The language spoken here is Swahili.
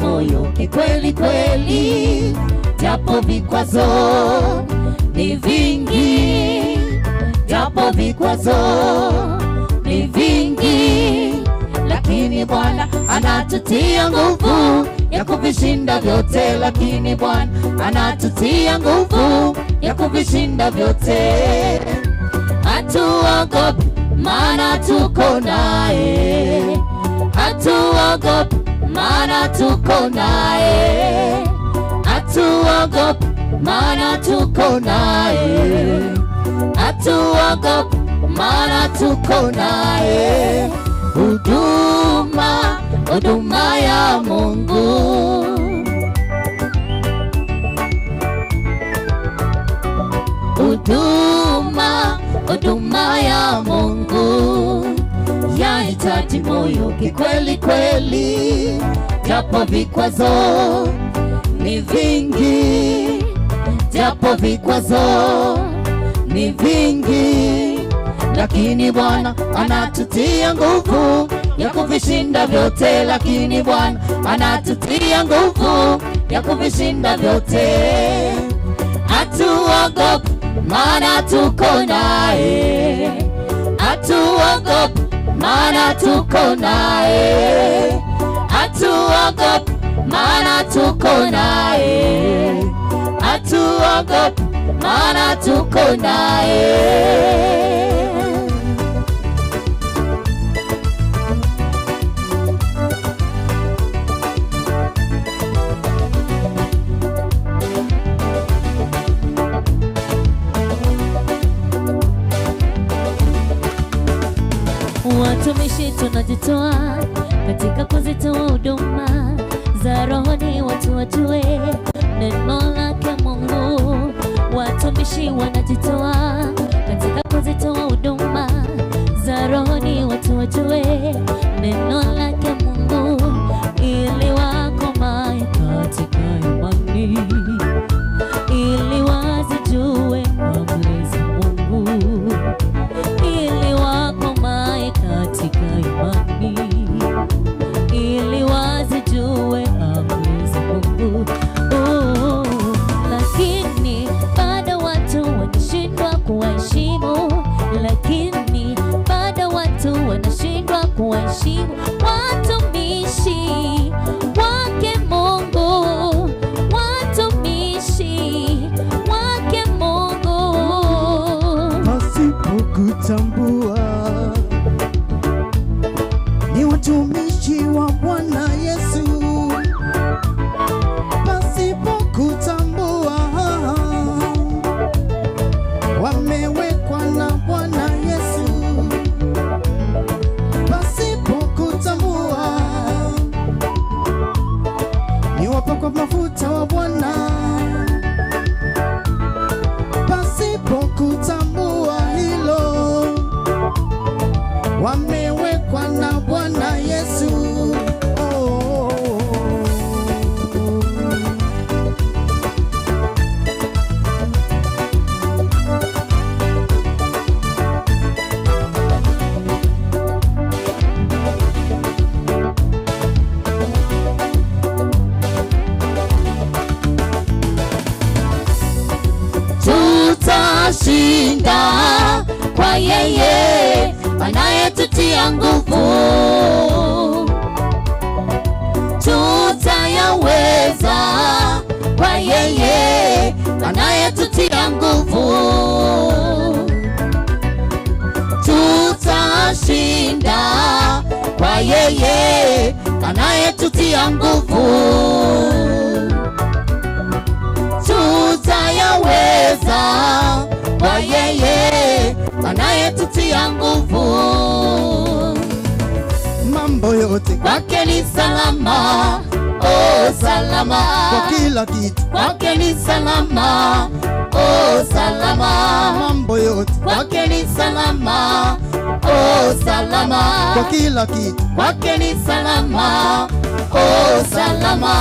moyo kikweli kweli, japo vikwazo ni vingi, japo vikwazo ni vingi, lakini Bwana anatutia nguvu ya kuvishinda vyote, lakini Bwana anatutia nguvu ya kuvishinda vyote. Hatuogopi maana tuko naye, hatuogopi maana tuko naye, hatuogopi maana tuko naye, hatuogopi maana tuko naye. Huduma, huduma ya Mungu, huduma, huduma ya Mungu yahitaji moyo kikweli kweli, japo vikwazo ni vingi, japo vikwazo ni vingi, lakini Bwana anatutia nguvu ya kuvishinda vyote, lakini Bwana anatutia nguvu ya kuvishinda vyote. Hatuogopi maana tuko naye, hatuogopi maana tuko naye, hatuogopi maana tuko naye, hatuogopi maana tuko naye. Watumishi tunajitoa katika kuzitoa huduma za rohoni, watu wajue neno lake Mungu. Watumishi wanajitoa katika kuzitoa huduma za rohoni, watu wajue neno lake Mungu, ili wakomae katika imani, ili wazijue amri za Mungu, ili wakomae katika imani, ili wazijue amri za Mungu. Lakini bado watu wanashindwa kuheshimu, lakini bado watu wanashindwa kuheshimu watumishi wake Mungu, watumishi wake Mungu. Pasipo kutambua ni watumishi wa Bwana Yesu, pasipo kutambua wamewekwa na Bwana Yesu, pasipo kutambua ni wapakwa mafuta wa Bwana, pasipo kutambua hilo wamewekwa na Bwana Yesu. Tutashinda kwa yeye anayetutia nguvu, tutayaweza kwa yeye anayetutia nguvu, tutashinda kwa yeye anayetutia nguvu, tutayaweza kwa yeye anayetutia nguvu. Mambo yote kwake ni salama, oh salama, kwa kila kitu kwake ni salama, oh salama, mambo yote kwake ni salama, oh salama, kwa kila kitu kwake ni salama, oh salama.